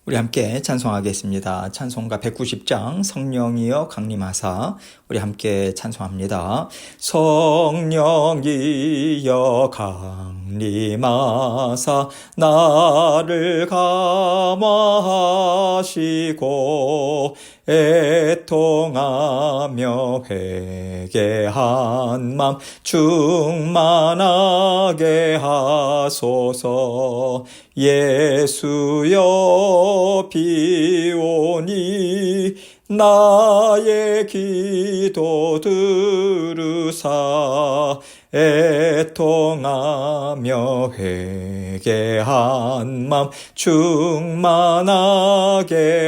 우리 함께 찬송하겠습니다. 찬송가 190장 성령이여 강림하사 우리 함께 찬송합니다. 성령이여 강림하사 나를 감화하시고 애통하며 회개한 맘 충만하게 하소서. 예수여 비오니 나의 기도 들으사 애통하며 회개한 맘 충만하게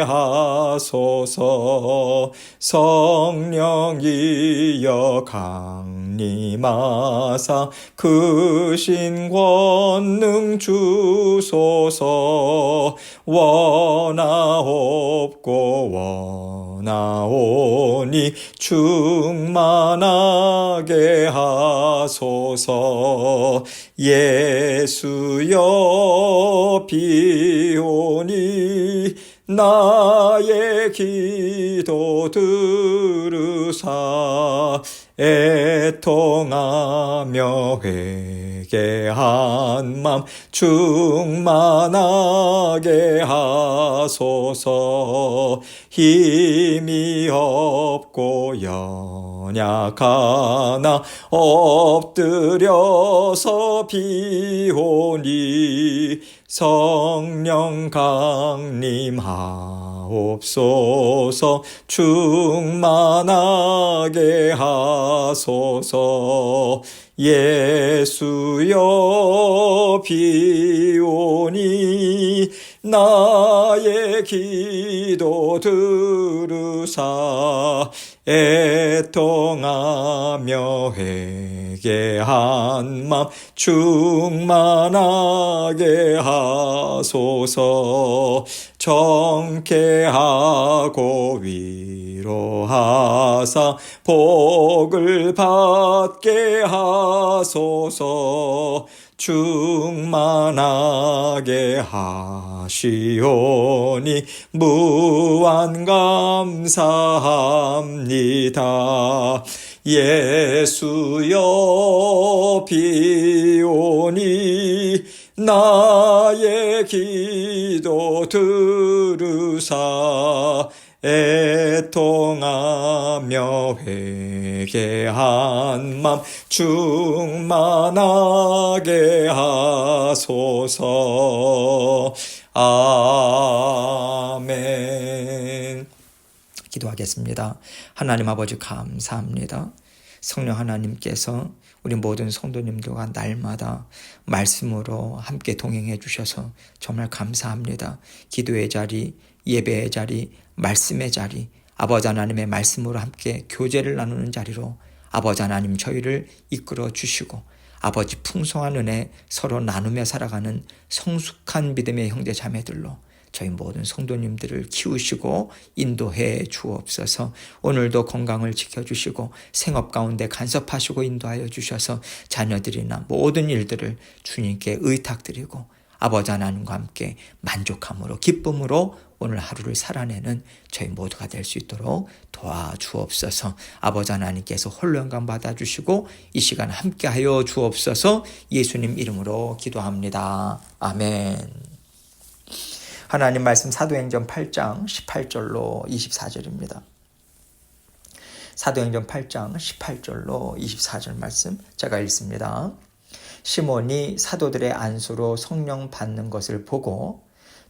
하소서. 성령이여 강림하사 크신 권능 주소서. 원하옵고 원하오니 충만하게 하소서. 예수여 비오니 나의 기도 들으사 애통하며 회개한 맘 충만하게 하소서. 힘이 없고 연약하나 엎드려서 비오니 성령 강림하옵소서. 충만하게 하소서. 예수여 비오니 나의 기도 들으사 애통하며 회개한 맘 충만하게 하소서. 정케하고 위로하사 복을 받게 하소서. 충만하게 하시오니 무한 감사합니다. 예수여 비오니 나의 기도 들으사 애통하며 회개한 맘 충만하게 하소서. 아멘. 기도하겠습니다. 하나님 아버지 감사합니다. 성령 하나님께서 우리 모든 성도님들과 날마다 말씀으로 함께 동행해 주셔서 정말 감사합니다. 기도의 자리, 예배의 자리, 말씀의 자리, 아버지 하나님의 말씀으로 함께 교제를 나누는 자리로 아버지 하나님 저희를 이끌어 주시고 아버지 풍성한 은혜 서로 나누며 살아가는 성숙한 믿음의 형제 자매들로 저희 모든 성도님들을 키우시고 인도해 주옵소서. 오늘도 건강을 지켜주시고 생업 가운데 간섭하시고 인도하여 주셔서 자녀들이나 모든 일들을 주님께 의탁드리고 아버지 하나님과 함께 만족함으로 기쁨으로 오늘 하루를 살아내는 저희 모두가 될 수 있도록 도와주옵소서. 아버지 하나님께서 홀로 영광 받아주시고 이 시간 함께하여 주옵소서. 예수님 이름으로 기도합니다. 아멘. 하나님 말씀 사도행전 8장 18절로 24절입니다. 사도행전 8장 18절로 24절 말씀 제가 읽습니다. 시몬이 사도들의 안수로 성령 받는 것을 보고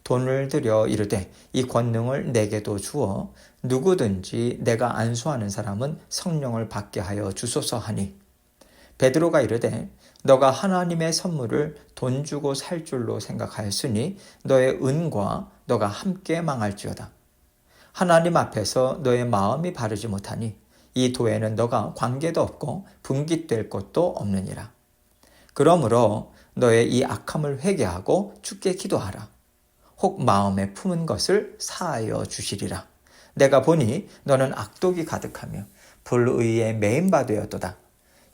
돈을 들여 이르되 이 권능을 내게도 주어 누구든지 내가 안수하는 사람은 성령을 받게 하여 주소서 하니 베드로가 이르되 너가 하나님의 선물을 돈 주고 살 줄로 생각하였으니 너의 은과 너가 함께 망할지어다. 하나님 앞에서 너의 마음이 바르지 못하니 이 도에는 너가 관계도 없고 분깃될 것도 없느니라. 그러므로 너의 이 악함을 회개하고 주께 기도하라. 혹 마음에 품은 것을 사하여 주시리라. 내가 보니 너는 악독이 가득하며 불의에 매인바 되었도다.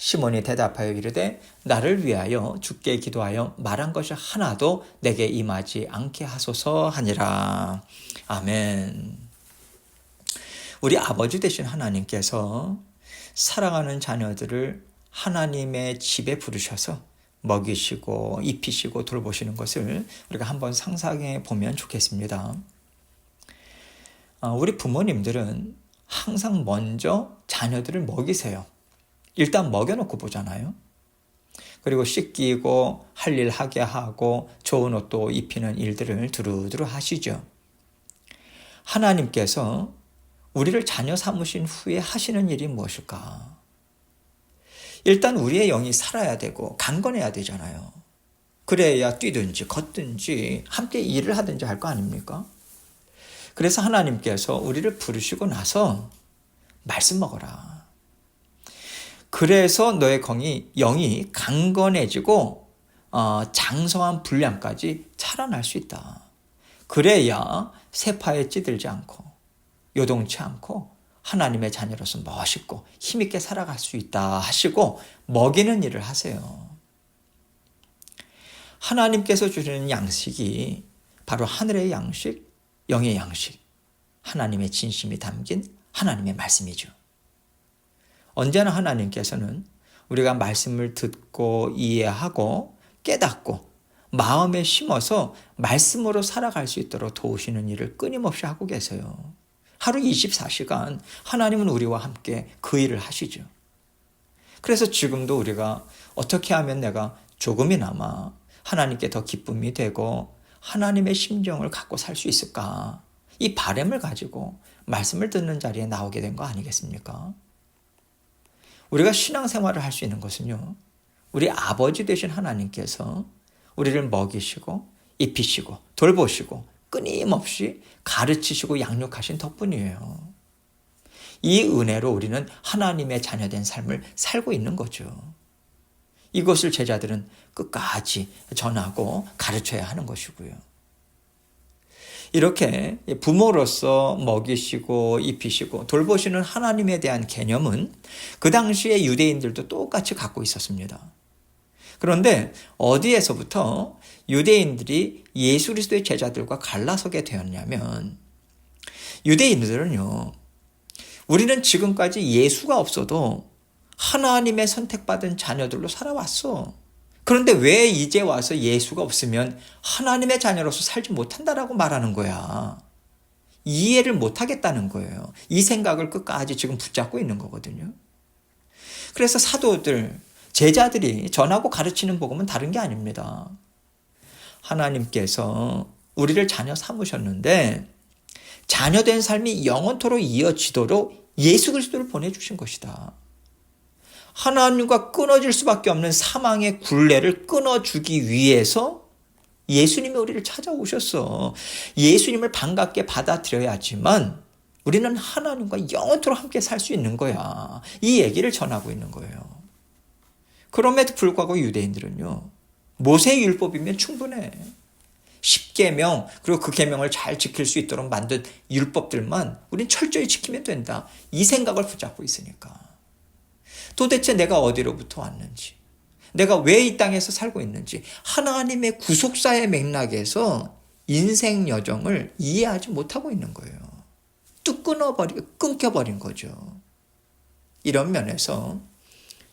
시몬이 대답하여 이르되 나를 위하여 주께 기도하여 말한 것이 하나도 내게 임하지 않게 하소서 하니라. 아멘. 우리 아버지 되신 하나님께서 사랑하는 자녀들을 하나님의 집에 부르셔서 먹이시고 입히시고 돌보시는 것을 우리가 한번 상상해 보면 좋겠습니다. 우리 부모님들은 항상 먼저 자녀들을 먹이세요. 일단 먹여놓고 보잖아요. 그리고 씻기고 할 일 하게 하고 좋은 옷도 입히는 일들을 두루두루 하시죠. 하나님께서 우리를 자녀 삼으신 후에 하시는 일이 무엇일까? 일단 우리의 영이 살아야 되고 강건해야 되잖아요. 그래야 뛰든지 걷든지 함께 일을 하든지 할 거 아닙니까? 그래서 하나님께서 우리를 부르시고 나서 말씀 먹어라. 그래서 너의 영이 강건해지고 장성한 분량까지 자라날 수 있다. 그래야 세파에 찌들지 않고 요동치 않고 하나님의 자녀로서 멋있고 힘있게 살아갈 수 있다 하시고 먹이는 일을 하세요. 하나님께서 주시는 양식이 바로 하늘의 양식, 영의 양식, 하나님의 진심이 담긴 하나님의 말씀이죠. 언제나 하나님께서는 우리가 말씀을 듣고 이해하고 깨닫고 마음에 심어서 말씀으로 살아갈 수 있도록 도우시는 일을 끊임없이 하고 계세요. 하루 24시간 하나님은 우리와 함께 그 일을 하시죠. 그래서 지금도 우리가 어떻게 하면 내가 조금이나마 하나님께 더 기쁨이 되고 하나님의 심정을 갖고 살 수 있을까? 이 바람을 가지고 말씀을 듣는 자리에 나오게 된 거 아니겠습니까? 우리가 신앙생활을 할 수 있는 것은요, 우리 아버지 되신 하나님께서 우리를 먹이시고 입히시고 돌보시고 끊임없이 가르치시고 양육하신 덕분이에요. 이 은혜로 우리는 하나님의 자녀된 삶을 살고 있는 거죠. 이것을 제자들은 끝까지 전하고 가르쳐야 하는 것이고요. 이렇게 부모로서 먹이시고 입히시고 돌보시는 하나님에 대한 개념은 그 당시에 유대인들도 똑같이 갖고 있었습니다. 그런데 어디에서부터 유대인들이 예수 그리스도의 제자들과 갈라서게 되었냐면, 유대인들은요, 우리는 지금까지 예수가 없어도 하나님의 선택받은 자녀들로 살아왔어. 그런데 왜 이제 와서 예수가 없으면 하나님의 자녀로서 살지 못한다라고 말하는 거야. 이해를 못하겠다는 거예요. 이 생각을 끝까지 지금 붙잡고 있는 거거든요. 그래서 사도들, 제자들이 전하고 가르치는 복음은 다른 게 아닙니다. 하나님께서 우리를 자녀 삼으셨는데 자녀된 삶이 영원토록 이어지도록 예수 그리스도를 보내주신 것이다. 하나님과 끊어질 수밖에 없는 사망의 굴레를 끊어주기 위해서 예수님이 우리를 찾아오셨어. 예수님을 반갑게 받아들여야지만 우리는 하나님과 영원토록 함께 살 수 있는 거야. 이 얘기를 전하고 있는 거예요. 그럼에도 불구하고 유대인들은요, 모세의 율법이면 충분해. 10계명, 그리고 그 계명을 잘 지킬 수 있도록 만든 율법들만 우린 철저히 지키면 된다. 이 생각을 붙잡고 있으니까. 도대체 내가 어디로부터 왔는지, 내가 왜 이 땅에서 살고 있는지, 하나님의 구속사의 맥락에서 인생 여정을 이해하지 못하고 있는 거예요. 뚝 끊겨버린 거죠. 이런 면에서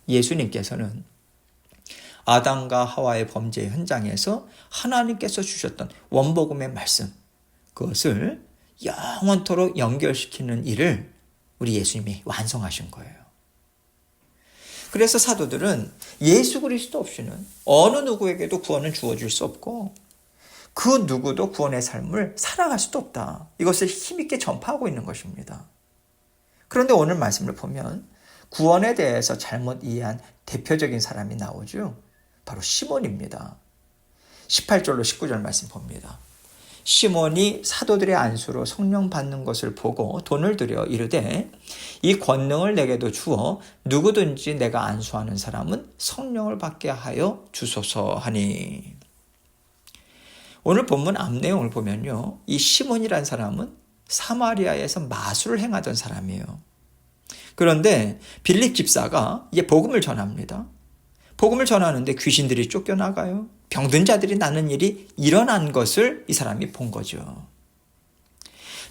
예수님께서는 아담과 하와의 범죄 현장에서 하나님께서 주셨던 원복음의 말씀, 그것을 영원토록 연결시키는 일을 우리 예수님이 완성하신 거예요. 그래서 사도들은 예수 그리스도 없이는 어느 누구에게도 구원을 주어줄 수 없고 그 누구도 구원의 삶을 살아갈 수도 없다. 이것을 힘있게 전파하고 있는 것입니다. 그런데 오늘 말씀을 보면 구원에 대해서 잘못 이해한 대표적인 사람이 나오죠. 바로 시몬입니다. 18절로 19절 말씀 봅니다. 시몬이 사도들의 안수로 성령 받는 것을 보고 돈을 들여 이르되 이 권능을 내게도 주어 누구든지 내가 안수하는 사람은 성령을 받게 하여 주소서 하니. 오늘 본문 앞 내용을 보면요, 이 시몬이라는 사람은 사마리아에서 마술을 행하던 사람이에요. 그런데 빌립 집사가 이제 복음을 전합니다. 복음을 전하는데 귀신들이 쫓겨나가요. 병든 자들이 낫는 일이 일어난 것을 이 사람이 본 거죠.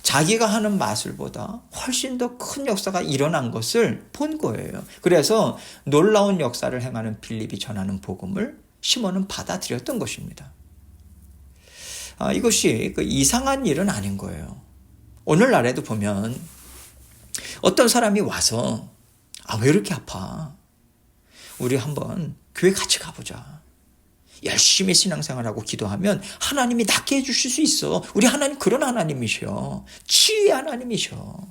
자기가 하는 마술보다 훨씬 더 큰 역사가 일어난 것을 본 거예요. 그래서 놀라운 역사를 행하는 빌립이 전하는 복음을 시몬은 받아들였던 것입니다. 이것이 이상한 일은 아닌 거예요. 오늘날에도 보면 어떤 사람이 와서 왜 이렇게 아파? 우리 한번 교회 같이 가보자. 열심히 신앙생활하고 기도하면 하나님이 낫게 해주실 수 있어. 우리 하나님 그런 하나님이셔. 치유의 하나님이셔.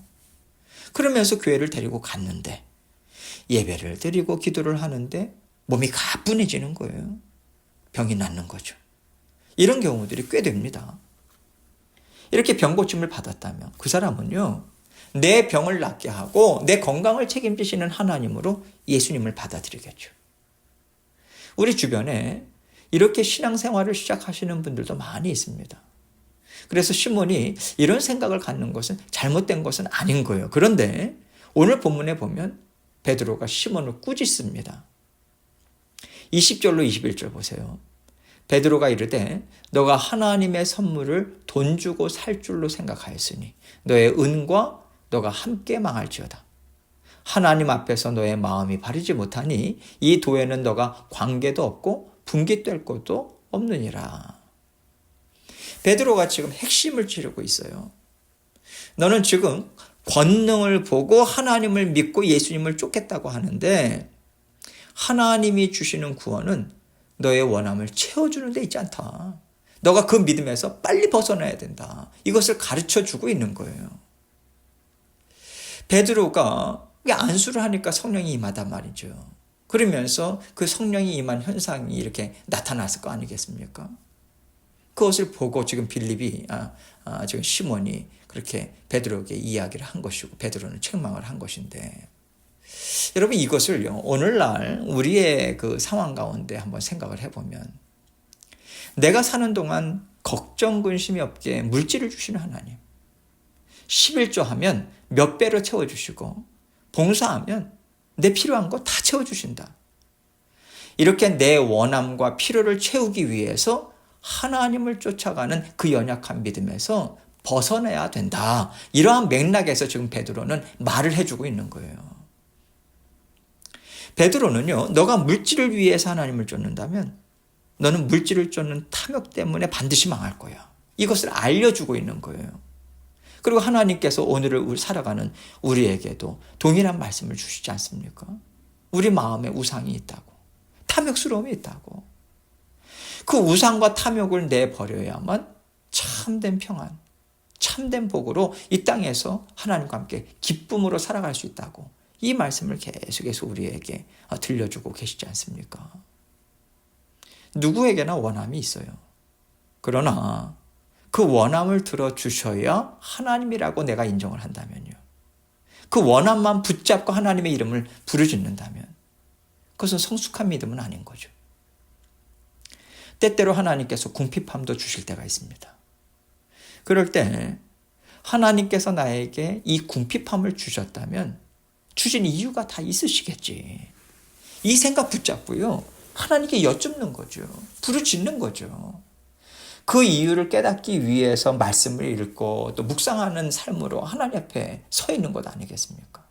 그러면서 교회를 데리고 갔는데 예배를 드리고 기도를 하는데 몸이 가뿐해지는 거예요. 병이 낫는 거죠. 이런 경우들이 꽤 됩니다. 이렇게 병 고침을 받았다면 그 사람은요, 내 병을 낫게 하고 내 건강을 책임지시는 하나님으로 예수님을 받아들이겠죠. 우리 주변에 이렇게 신앙생활을 시작하시는 분들도 많이 있습니다. 그래서 시몬이 이런 생각을 갖는 것은 잘못된 것은 아닌 거예요. 그런데 오늘 본문에 보면 베드로가 시몬을 꾸짖습니다. 20절로 21절 보세요. 베드로가 이르되 너가 하나님의 선물을 돈 주고 살 줄로 생각하였으니 너의 은과 너가 함께 망할지어다. 하나님 앞에서 너의 마음이 바르지 못하니 이 도에는 너가 관계도 없고 분깃될 것도 없느니라. 베드로가 지금 핵심을 찌르고 있어요. 너는 지금 권능을 보고 하나님을 믿고 예수님을 쫓겠다고 하는데 하나님이 주시는 구원은 너의 원함을 채워주는 데 있지 않다. 너가 그 믿음에서 빨리 벗어나야 된다. 이것을 가르쳐주고 있는 거예요. 베드로가 안수를 하니까 성령이 임하단 말이죠. 그러면서 그 성령이 임한 현상이 이렇게 나타났을 거 아니겠습니까? 그것을 보고 지금 빌립이, 지금 시몬이 그렇게 베드로에게 이야기를 한 것이고 베드로는 책망을 한 것인데, 여러분 이것을요, 오늘날 우리의 그 상황 가운데 한번 생각을 해보면, 내가 사는 동안 걱정 근심이 없게 물질을 주시는 하나님, 11조 하면 몇 배로 채워주시고 봉사하면 내 필요한 거 다 채워주신다. 이렇게 내 원함과 필요를 채우기 위해서 하나님을 쫓아가는 그 연약한 믿음에서 벗어나야 된다. 이러한 맥락에서 지금 베드로는 말을 해주고 있는 거예요. 베드로는요, 너가 물질을 위해서 하나님을 쫓는다면 너는 물질을 쫓는 탐욕 때문에 반드시 망할 거야. 이것을 알려주고 있는 거예요. 그리고 하나님께서 오늘을 살아가는 우리에게도 동일한 말씀을 주시지 않습니까? 우리 마음에 우상이 있다고, 탐욕스러움이 있다고. 그 우상과 탐욕을 내버려야만 참된 평안, 참된 복으로 이 땅에서 하나님과 함께 기쁨으로 살아갈 수 있다고, 이 말씀을 계속해서 우리에게 들려주고 계시지 않습니까? 누구에게나 원함이 있어요. 그러나 그 원함을 들어주셔야 하나님이라고 내가 인정을 한다면요, 그 원함만 붙잡고 하나님의 이름을 부르짖는다면 그것은 성숙한 믿음은 아닌 거죠. 때때로 하나님께서 궁핍함도 주실 때가 있습니다. 그럴 때 하나님께서 나에게 이 궁핍함을 주셨다면 주신 이유가 다 있으시겠지. 이 생각 붙잡고요, 하나님께 여쭙는 거죠. 부르짖는 거죠. 그 이유를 깨닫기 위해서 말씀을 읽고 또 묵상하는 삶으로 하나님 앞에 서 있는 것 아니겠습니까?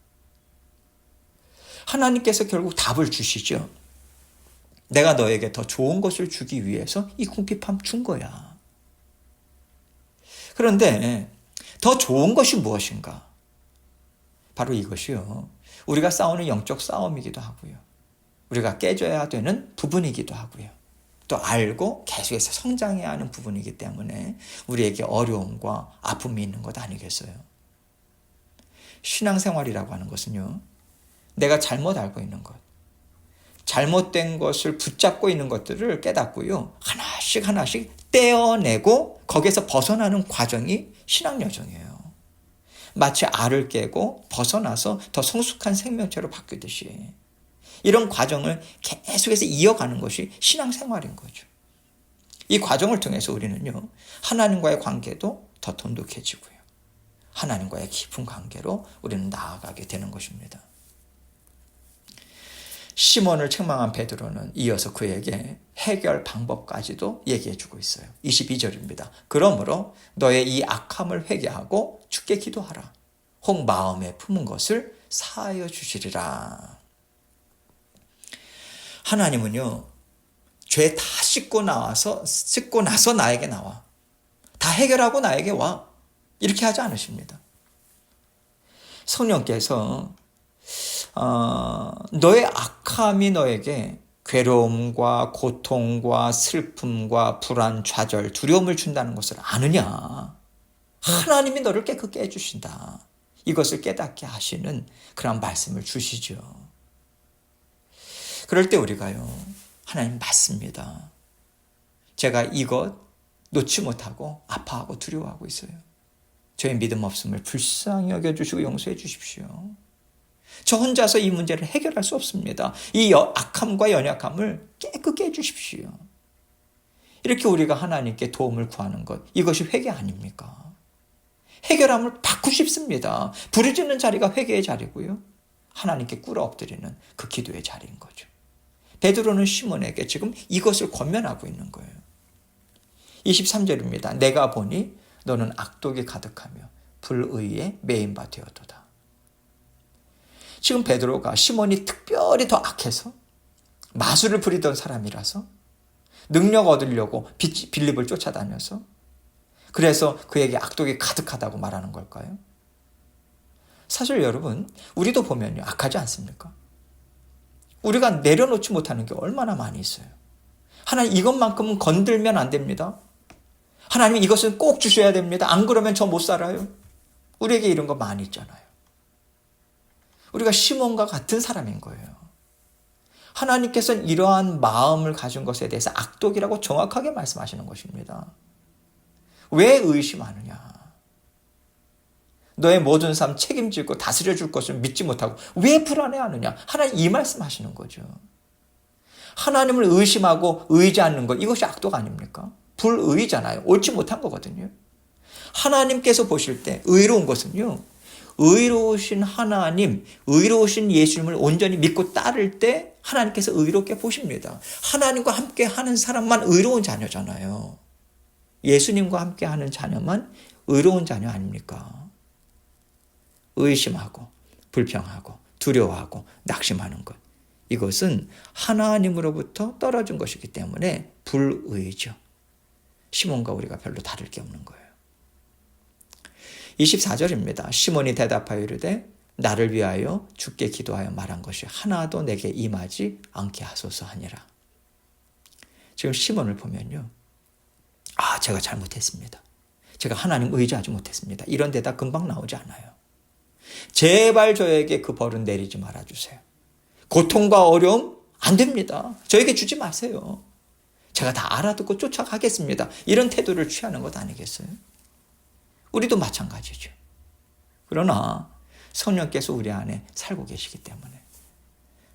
하나님께서 결국 답을 주시죠. 내가 너에게 더 좋은 것을 주기 위해서 이 궁핍함 준 거야. 그런데 더 좋은 것이 무엇인가? 바로 이것이요, 우리가 싸우는 영적 싸움이기도 하고요, 우리가 깨져야 되는 부분이기도 하고요, 또 알고 계속해서 성장해야 하는 부분이기 때문에 우리에게 어려움과 아픔이 있는 것 아니겠어요? 신앙생활이라고 하는 것은요, 내가 잘못 알고 있는 것, 잘못된 것을 붙잡고 있는 것들을 깨닫고요, 하나씩 하나씩 떼어내고 거기에서 벗어나는 과정이 신앙 여정이에요. 마치 알을 깨고 벗어나서 더 성숙한 생명체로 바뀌듯이 이런 과정을 계속해서 이어가는 것이 신앙생활인 거죠. 이 과정을 통해서 우리는요, 하나님과의 관계도 더 돈독해지고요, 하나님과의 깊은 관계로 우리는 나아가게 되는 것입니다. 시몬을 책망한 베드로는 이어서 그에게 해결 방법까지도 얘기해 주고 있어요. 22절입니다. 그러므로 너의 이 악함을 회개하고 주께 기도하라. 혹 마음에 품은 것을 사하여 주시리라. 하나님은요, 죄 다 씻고 나서 나에게 나와. 다 해결하고 나에게 와. 이렇게 하지 않으십니다. 성령께서 너의 악함이 너에게 괴로움과 고통과 슬픔과 불안, 좌절, 두려움을 준다는 것을 아느냐? 하나님이 너를 깨끗게 해주신다. 이것을 깨닫게 하시는 그런 말씀을 주시죠. 그럴 때 우리가요, 하나님 맞습니다. 제가 이것 놓지 못하고 아파하고 두려워하고 있어요. 저의 믿음 없음을 불쌍히 여겨주시고 용서해 주십시오. 저 혼자서 이 문제를 해결할 수 없습니다. 이 악함과 연약함을 깨끗게 해주십시오. 이렇게 우리가 하나님께 도움을 구하는 것, 이것이 회개 아닙니까? 해결함을 받고 싶습니다. 부르짖는 자리가 회개의 자리고요. 하나님께 꿇어 엎드리는 그 기도의 자리인 거죠. 베드로는 시몬에게 지금 이것을 권면하고 있는 거예요. 23절입니다. 내가 보니 너는 악독이 가득하며 불의에 매인 바 되었도다. 지금 베드로가 시몬이 특별히 더 악해서 마술을 부리던 사람이라서 능력 얻으려고 빌립을 쫓아다녀서 그래서 그에게 악독이 가득하다고 말하는 걸까요? 사실 여러분, 우리도 보면요, 악하지 않습니까? 우리가 내려놓지 못하는 게 얼마나 많이 있어요. 하나님, 이것만큼은 건들면 안 됩니다. 하나님, 이것은 꼭 주셔야 됩니다. 안 그러면 저 못 살아요. 우리에게 이런 거 많이 있잖아요. 우리가 시몬과 같은 사람인 거예요. 하나님께서는 이러한 마음을 가진 것에 대해서 악독이라고 정확하게 말씀하시는 것입니다. 왜 의심하느냐? 너의 모든 삶 책임지고 다스려 줄 것을 믿지 못하고 왜 불안해하느냐? 하나님 이 말씀하시는 거죠. 하나님을 의심하고 의지 않는 것, 이것이 악독 아닙니까? 불의잖아요. 옳지 못한 거거든요. 하나님께서 보실 때 의로운 것은요, 의로우신 하나님, 의로우신 예수님을 온전히 믿고 따를 때 하나님께서 의롭게 보십니다. 하나님과 함께 하는 사람만 의로운 자녀잖아요. 예수님과 함께 하는 자녀만 의로운 자녀 아닙니까? 의심하고 불평하고 두려워하고 낙심하는 것, 이것은 하나님으로부터 떨어진 것이기 때문에 불의죠. 시몬과 우리가 별로 다를 게 없는 거예요. 24절입니다. 시몬이 대답하여 이르되 나를 위하여 주께 기도하여 말한 것이 하나도 내게 임하지 않게 하소서 하니라. 지금 시몬을 보면요, 제가 잘못했습니다. 제가 하나님 의지하지 못했습니다. 이런 대답 금방 나오지 않아요. 제발 저에게 그 벌은 내리지 말아주세요. 고통과 어려움 안 됩니다. 저에게 주지 마세요. 제가 다 알아듣고 쫓아가겠습니다. 이런 태도를 취하는 것 아니겠어요? 우리도 마찬가지죠. 그러나 성령께서 우리 안에 살고 계시기 때문에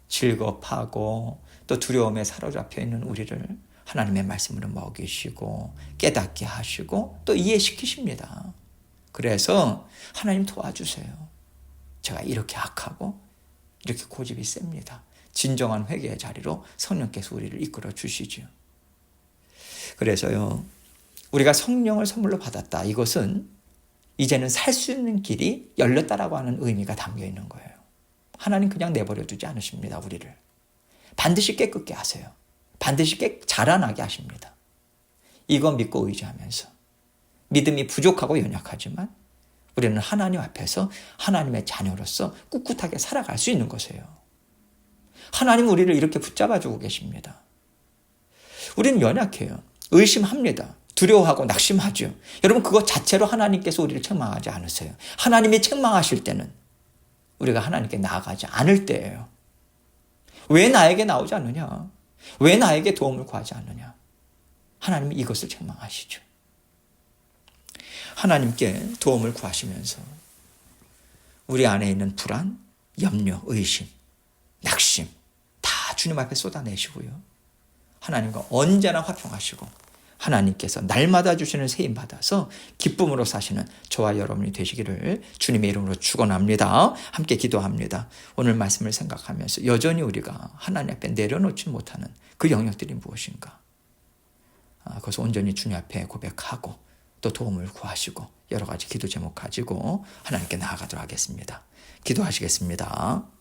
질겁하고 또 두려움에 사로잡혀 있는 우리를 하나님의 말씀으로 먹이시고 깨닫게 하시고 또 이해시키십니다. 그래서 하나님 도와주세요. 제가 이렇게 악하고 이렇게 고집이 셉니다. 진정한 회개의 자리로 성령께서 우리를 이끌어 주시죠. 그래서요, 우리가 성령을 선물로 받았다. 이것은 이제는 살 수 있는 길이 열렸다라고 하는 의미가 담겨 있는 거예요. 하나님 그냥 내버려 두지 않으십니다. 우리를 반드시 깨끗게 하세요. 반드시 자라나게 하십니다. 이거 믿고 의지하면서 믿음이 부족하고 연약하지만 우리는 하나님 앞에서 하나님의 자녀로서 꿋꿋하게 살아갈 수 있는 것이에요. 하나님 우리를 이렇게 붙잡아주고 계십니다. 우리는 연약해요. 의심합니다. 두려워하고 낙심하죠. 여러분, 그것 자체로 하나님께서 우리를 책망하지 않으세요. 하나님이 책망하실 때는 우리가 하나님께 나아가지 않을 때예요. 왜 나에게 나오지 않느냐? 왜 나에게 도움을 구하지 않느냐? 하나님이 이것을 책망하시죠. 하나님께 도움을 구하시면서 우리 안에 있는 불안, 염려, 의심, 낙심 다 주님 앞에 쏟아내시고요. 하나님과 언제나 화평하시고 하나님께서 날마다 주시는 세임 받아서 기쁨으로 사시는 저와 여러분이 되시기를 주님의 이름으로 축원합니다. 함께 기도합니다. 오늘 말씀을 생각하면서 여전히 우리가 하나님 앞에 내려놓지 못하는 그 영역들이 무엇인가? 그것을 온전히 주님 앞에 고백하고 또 도움을 구하시고 여러 가지 기도 제목 가지고 하나님께 나아가도록 하겠습니다. 기도하시겠습니다.